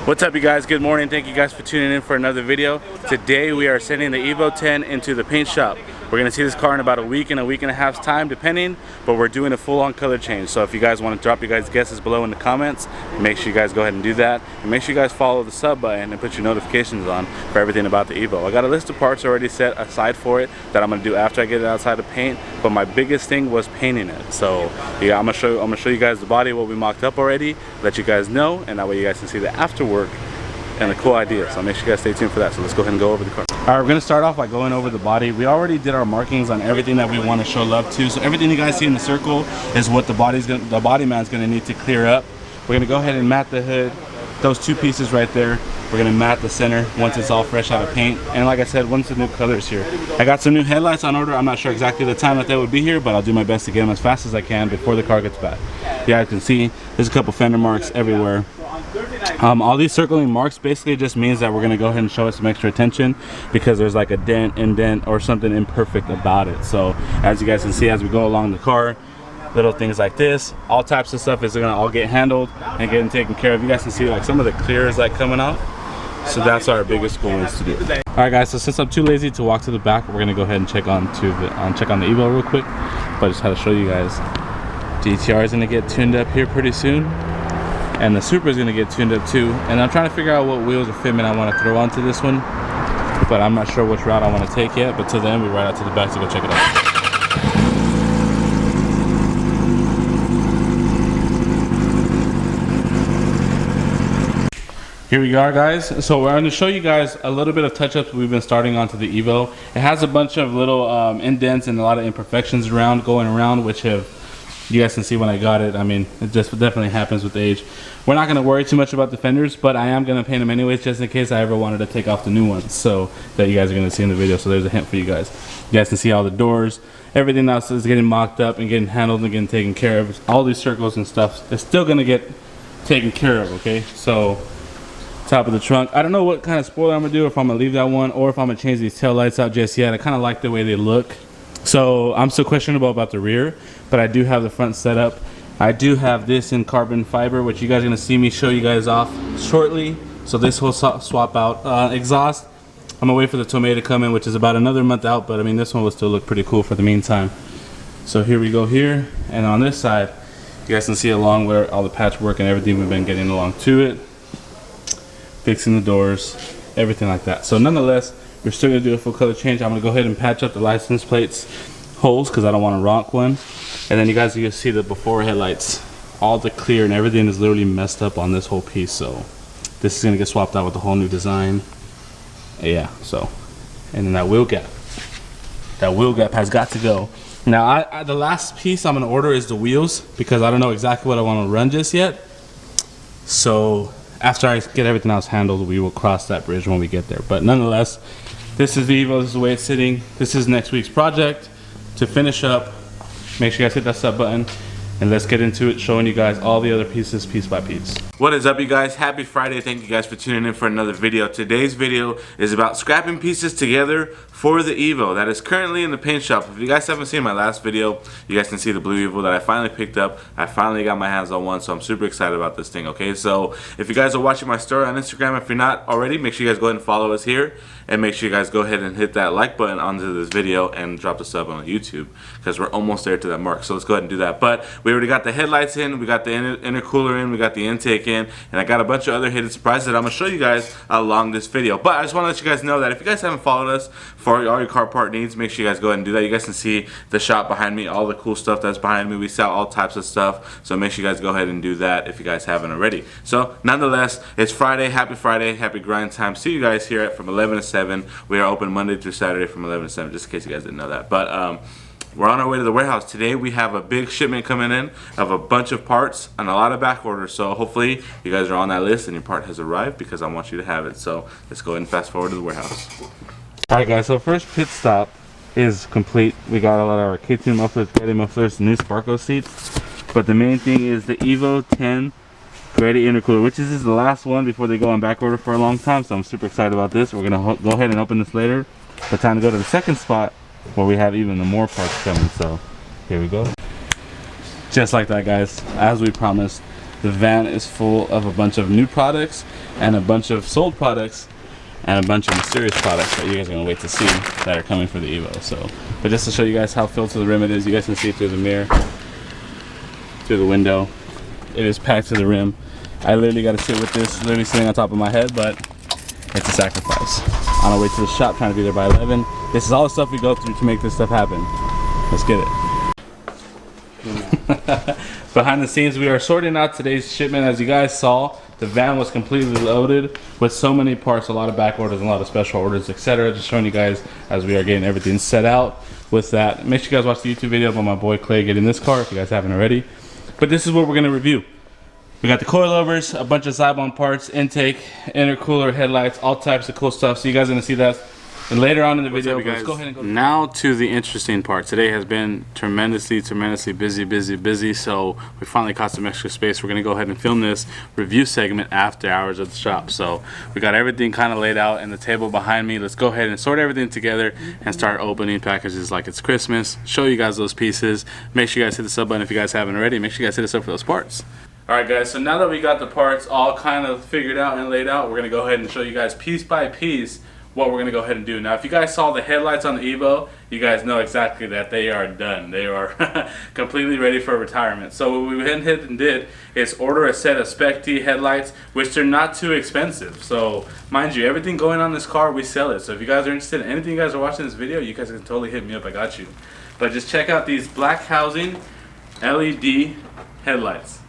What's up, you guys? Good morning. Thank you guys for tuning in for another video. Today we are sending the Evo 10 into the paint shop. We're going to see this car in about a week and a half's time depending, but we're doing a full-on color change. So if you guys want to drop your guys' guesses below in the comments, make sure you guys go ahead and do that. And make sure you guys follow the sub button and put your notifications on for everything about the Evo. I got a list of parts already set aside for it that I'm going to do after I get it outside of paint, but my biggest thing was painting it. So yeah, I'm going to show you guys the body, what we mocked up already, let you guys know, and that way you guys can see the afterwork and a cool idea. So make sure you guys stay tuned for that. So let's go ahead and go over the car. Alright, we're going to start off by going over the body. We already did our markings on everything that we want to show love to. So everything you guys see in the circle is what the body man's going to need to clear up. We're going to go ahead and matte the hood. Those two pieces right there, we're going to matte the center once it's all fresh out of paint. And like I said, once the new colors here. I got some new headlights on order. I'm not sure exactly the time that they would be here, but I'll do my best to get them as fast as I can before the car gets back. Yeah, you can see there's a couple fender marks everywhere. All these circling marks basically just means that we're going to go ahead and show it some extra attention because there's like a dent, indent, or something imperfect about it. So as you guys can see as we go along the car, little things like this, all types of stuff is going to all get handled and getting taken care of. You guys can see like some of the clear is like coming off. So that's our biggest goal is to do. All right guys, so since I'm too lazy to walk to the back, we're going to go ahead and check on the Evo real quick. But I just had to show you guys. GTR is going to get tuned up here pretty soon. And the Supra is going to get tuned up too. And I'm trying to figure out what wheels or fitment I want to throw onto this one. But I'm not sure which route I want to take yet. But till then, we ride out to the back to go check it out. Here we are, guys. So we're going to show you guys a little bit of touch-ups we've been starting onto the Evo. It has a bunch of little indents and a lot of imperfections going around, which you guys can see when I got it. I mean, it just definitely happens with age. We're not going to worry too much about the fenders, but I am going to paint them anyways, just in case I ever wanted to take off the new ones, so that you guys are going to see in the video. So there's a hint for you guys. You guys can see all the doors, everything else is getting mocked up and getting handled and getting taken care of. All these circles and stuff is still going to get taken care of, okay? So top of the trunk, I don't know what kind of spoiler I'm going to do, if I'm going to leave that one or if I'm going to change these tail lights out just yet. I kind of like the way they look. So I'm still questionable about the rear, but I do have the front set up. I do have this in carbon fiber, which you guys are going to see me show you guys off shortly. So this will swap out. Exhaust, I'm going to wait for the Tomei to come in, which is about another month out, but I mean this one will still look pretty cool for the meantime. So here we go here, and on this side you guys can see along where all the patchwork and everything we've been getting along to it, fixing the doors, everything like that. So nonetheless, we're still going to do a full color change. I'm going to go ahead and patch up the license plates holes because I don't want to rock one. And then you guys are going to see the before headlights. All the clear and everything is literally messed up on this whole piece. So this is going to get swapped out with a whole new design. Yeah, so. And then that wheel gap. That wheel gap has got to go. Now, the last piece I'm going to order is the wheels because I don't know exactly what I want to run just yet. So after I get everything else handled, we will cross that bridge when we get there. But nonetheless, this is the Evo, this is the way it's sitting. This is next week's project. To finish up, make sure you guys hit that sub button and let's get into it, showing you guys all the other pieces piece by piece. What is up, you guys? Happy Friday. Thank you guys for tuning in for another video. Today's video is about scrapping pieces together for the Evo that is currently in the paint shop. If you guys haven't seen my last video, you guys can see the blue Evo that I finally picked up. I finally got my hands on one, so I'm super excited about this thing, okay? So if you guys are watching my story on Instagram, if you're not already, make sure you guys go ahead and follow us here, and make sure you guys go ahead and hit that like button onto this video and drop the sub on YouTube because we're almost there to that mark. So let's go ahead and do that. But we already got the headlights in, we got the intercooler in, we got the intake in, and I got a bunch of other hidden surprises that I'm going to show you guys along this video. But I just want to let you guys know that if you guys haven't followed us for all your car part needs, make sure you guys go ahead and do that. You guys can see the shop behind me, all the cool stuff that's behind me. We sell all types of stuff, so make sure you guys go ahead and do that if you guys haven't already. So nonetheless, it's Friday, happy grind time. See you guys here from 11 to 7. We are open Monday through Saturday from 11 to 7, just in case you guys didn't know that. But we're on our way to the warehouse. Today we have a big shipment coming in of a bunch of parts and a lot of back orders. So hopefully you guys are on that list and your part has arrived because I want you to have it. So let's go ahead and fast forward to the warehouse. Alright guys, so first pit stop is complete. We got a lot of our K2 mufflers, Grady mufflers, new Sparko seats. But the main thing is the Evo 10 Grady intercooler, which is the last one before they go on back order for a long time. So I'm super excited about this. We're going to go ahead and open this later. But time to go to the second spot where we have even more parts coming. So here we go. Just like that, guys, as we promised, The van is full of a bunch of new products and a bunch of sold products and a bunch of mysterious products that you guys are gonna wait to see that are coming for the Evo. So, but just to show you guys how filled to the rim it is, you guys can see through the mirror, through the window. It is packed to the rim. I literally got to sit with this, literally sitting on top of my head, but it's a sacrifice. On our way to the shop, trying to be there by 11. This is all the stuff we go through to make this stuff happen. Let's get it. Behind the scenes, we are sorting out today's shipment. As you guys saw, the van was completely loaded with so many parts, a lot of back orders, and a lot of special orders, etc. Just showing you guys as we are getting everything set out. With that, make sure you guys watch the YouTube video about my boy Clay getting this car if you guys haven't already. But this is what we're gonna review. We got the coilovers, a bunch of Cybon parts, intake, intercooler, headlights, all types of cool stuff. So you guys are gonna see that later on in the video. Let's go ahead and go. Now to the interesting part. Today has been tremendously busy. So we finally caught some extra space. We're gonna go ahead and film this review segment after hours at the shop. So we got everything kind of laid out in the table behind me. Let's go ahead and sort everything together and start opening packages like it's Christmas. Show you guys those pieces. Make sure you guys hit the sub button if you guys haven't already. Make sure you guys hit us up for those parts. Alright guys, so now that we got the parts all kind of figured out and laid out, we're going to go ahead and show you guys piece by piece what we're going to go ahead and do. Now if you guys saw the headlights on the Evo, you guys know exactly that they are done. They are completely ready for retirement. So what we went ahead and did is order a set of Spec D headlights, which they're not too expensive. So mind you, everything going on this car, we sell it. So if you guys are interested in anything you guys are watching this video, you guys can totally hit me up, I got you. But just check out these black housing LED headlights.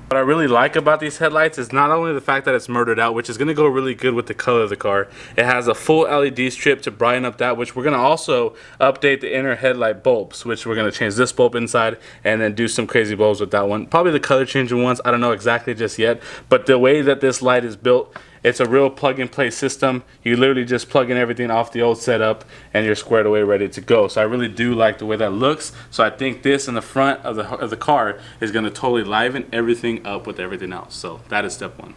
What I really like about these headlights is not only the fact that it's murdered out, which is going to go really good with the color of the car. It has a full LED strip to brighten up that, which we're going to also update the inner headlight bulbs, which we're going to change this bulb inside and then do some crazy bulbs with that one. Probably the color changing ones, I don't know exactly just yet, but the way that this light is built, it's a real plug-and-play system. You literally just plug in everything off the old setup and you're squared away, ready to go. So I really do like the way that looks. So I think this in the front of the car is going to totally liven everything up with everything else. So that is step one.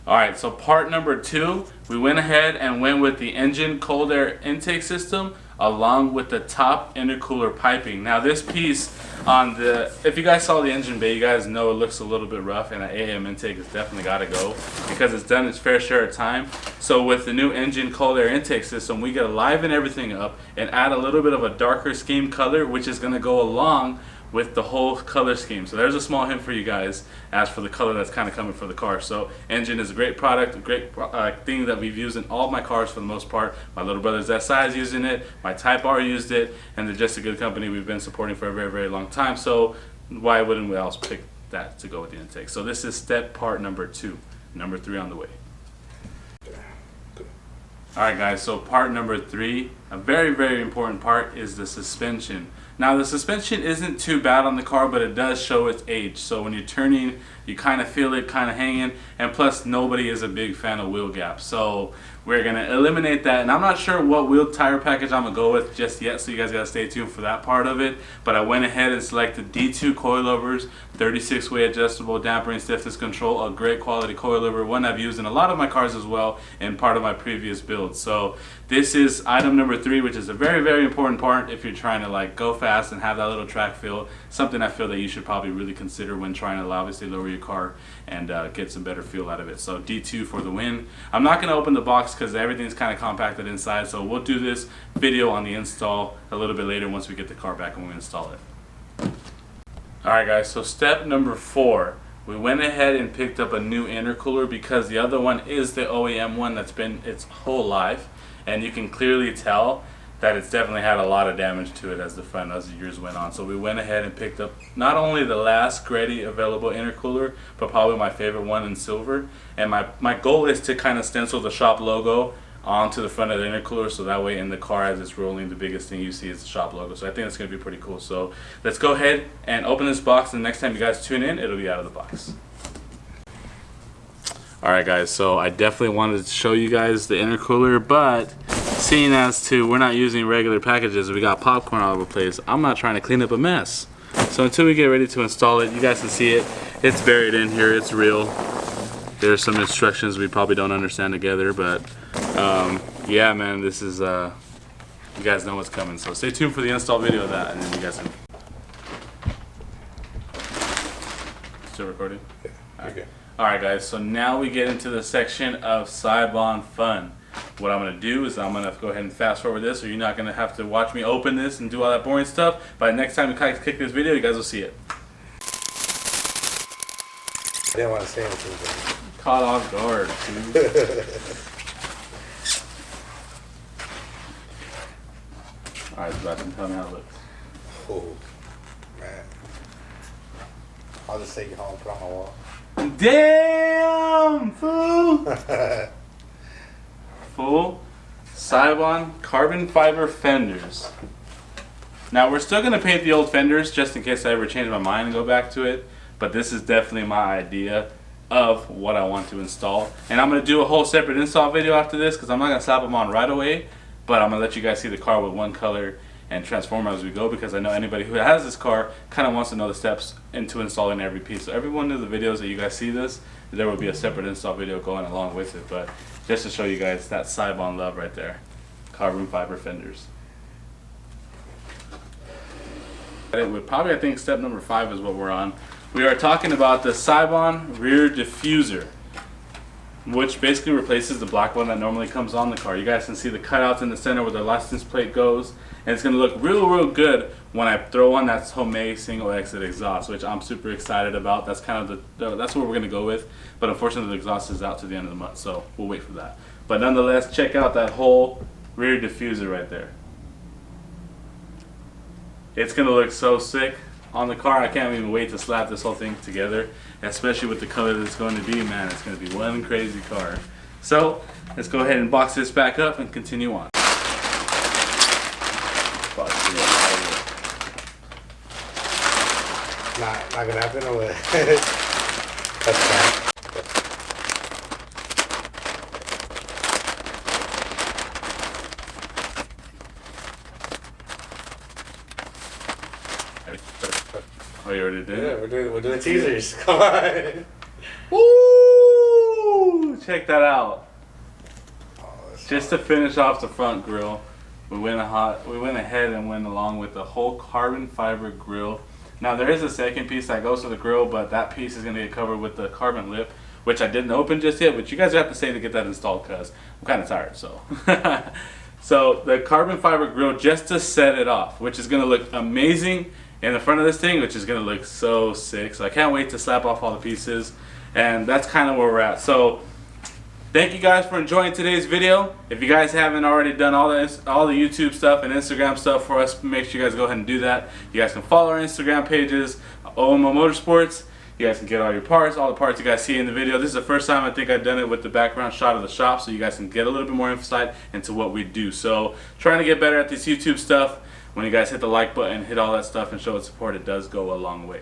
Alright, so part number 2, we went ahead and went with the engine cold air intake system along with the top intercooler piping. Now this piece on the, if you guys saw the engine bay, you guys know it looks a little bit rough, and the AM intake has definitely got to go because it's done its fair share of time. So with the new engine cold air intake system, we got to liven everything up and add a little bit of a darker scheme color, which is going to go along with the whole color scheme. So there's a small hint for you guys as for the color that's kind of coming for the car. So engine is a great product, a great thing that we've used in all of my cars for the most part. My little brother's SI is using it, my Type R used it, and they're just a good company we've been supporting for a very long time. So why wouldn't we else pick that to go with the intake? So this is step part number 2. Number 3 on the way. Alright guys, so part number 3, a very important part, is the suspension. Now the suspension isn't too bad on the car, but it does show its age. So when you're turning, you kind of feel it kind of hanging, and plus nobody is a big fan of wheel gaps. So we're going to eliminate that, and I'm not sure what wheel tire package I'm going to go with just yet, so you guys got to stay tuned for that part of it. But I went ahead and selected D2 coilovers, 36-way adjustable dampering stiffness control, a great quality coilover, one I've used in a lot of my cars as well in part of my previous builds. So this is item number 3, which is a very important part if you're trying to like go fast and have that little track feel. Something I feel that you should probably really consider when trying to obviously lower your car and get some better feel out of it. So D2 for the win. I'm not going to open the box because everything's kind of compacted inside, so we'll do this video on the install a little bit later once we get the car back and we install it. Alright guys, so step number 4. We went ahead and picked up a new intercooler because the other one is the OEM one that's been its whole life, and you can clearly tell that it's definitely had a lot of damage to it as the years went on. So we went ahead and picked up not only the last Grady available intercooler, but probably my favorite one in silver. And my goal is to kind of stencil the shop logo onto the front of the intercooler, so that way in the car as it's rolling, the biggest thing you see is the shop logo. So I think that's going to be pretty cool. So let's go ahead and open this box, and the next time you guys tune in, it'll be out of the box. Alright guys, so I definitely wanted to show you guys the intercooler, but seeing as to we're not using regular packages, we got popcorn all over the place, I'm not trying to clean up a mess. So until we get ready to install it, you guys can see it. It's buried in here, it's real. There's some instructions we probably don't understand together, but yeah man, this is, you guys know what's coming. So stay tuned for the install video of that, and then you guys can... Still recording? Yeah. Okay. Alright guys, so now we get into the section of Cybon fun. What I'm going to do is I'm going to go ahead and fast forward this, so you're not going to have to watch me open this and do all that boring stuff. By next time you click this video, you guys will see it. I didn't want to say anything, but... Caught off guard, dude. Alright, Sebastian, tell me how it looks. Oh, man. I'll just take it home and put it on my wall. Damn, fool! Fool. Cybon carbon fiber fenders. Now we're still gonna paint the old fenders just in case I ever change my mind and go back to it. But this is definitely my idea of what I want to install. And I'm gonna do a whole separate install video after this because I'm not gonna slap them on right away. But I'm gonna let you guys see the car with one color and transform as we go, because I know anybody who has this car kind of wants to know the steps into installing every piece. So every one of the videos that you guys see this, there will be a separate install video going along with it. But just to show you guys that Cybon love right there. Carbon fiber fenders. Probably I think step number 5 is what we're on. We are talking about the Cybon rear diffuser, which basically replaces the black one that normally comes on the car. You guys can see the cutouts in the center where the license plate goes, and it's going to look real good when I throw on that homemade single exit exhaust, which I'm super excited about. That's kind of that's what we're going to go with, but unfortunately the exhaust is out to the end of the month, so we'll wait for that. But nonetheless, check out that whole rear diffuser right there. It's going to look so sick on the car. I can't even wait to slap this whole thing together, especially with the color that it's going to be. Man, it's going to be one crazy car. So let's go ahead and box this back up and continue on. Not gonna happen or what? That's fine. Oh, you already did? Yeah, we're doing teasers. Come on. Woo! Check that out. Oh, just to finish off the front grille, we went ahead and went along with the whole carbon fiber grille. Now there is a second piece that goes to the grille, but that piece is going to get covered with the carbon lip, which I didn't open just yet, but you guys have to say to get that installed because I'm kind of tired. So so the carbon fiber grille just to set it off, which is going to look amazing in the front of this thing, which is going to look so sick. So I can't wait to slap off all the pieces, and that's kind of where we're at. So thank you guys for enjoying today's video. If you guys haven't already done all the YouTube stuff and Instagram stuff for us, make sure you guys go ahead and do that. You guys can follow our Instagram pages, OMO Motorsports. You guys can get all your parts, all the parts you guys see in the video. This is the first time I think I've done it with the background shot of the shop, so you guys can get a little bit more insight into what we do. So trying to get better at this YouTube stuff. When you guys hit the like button, hit all that stuff and show it support, it does go a long way.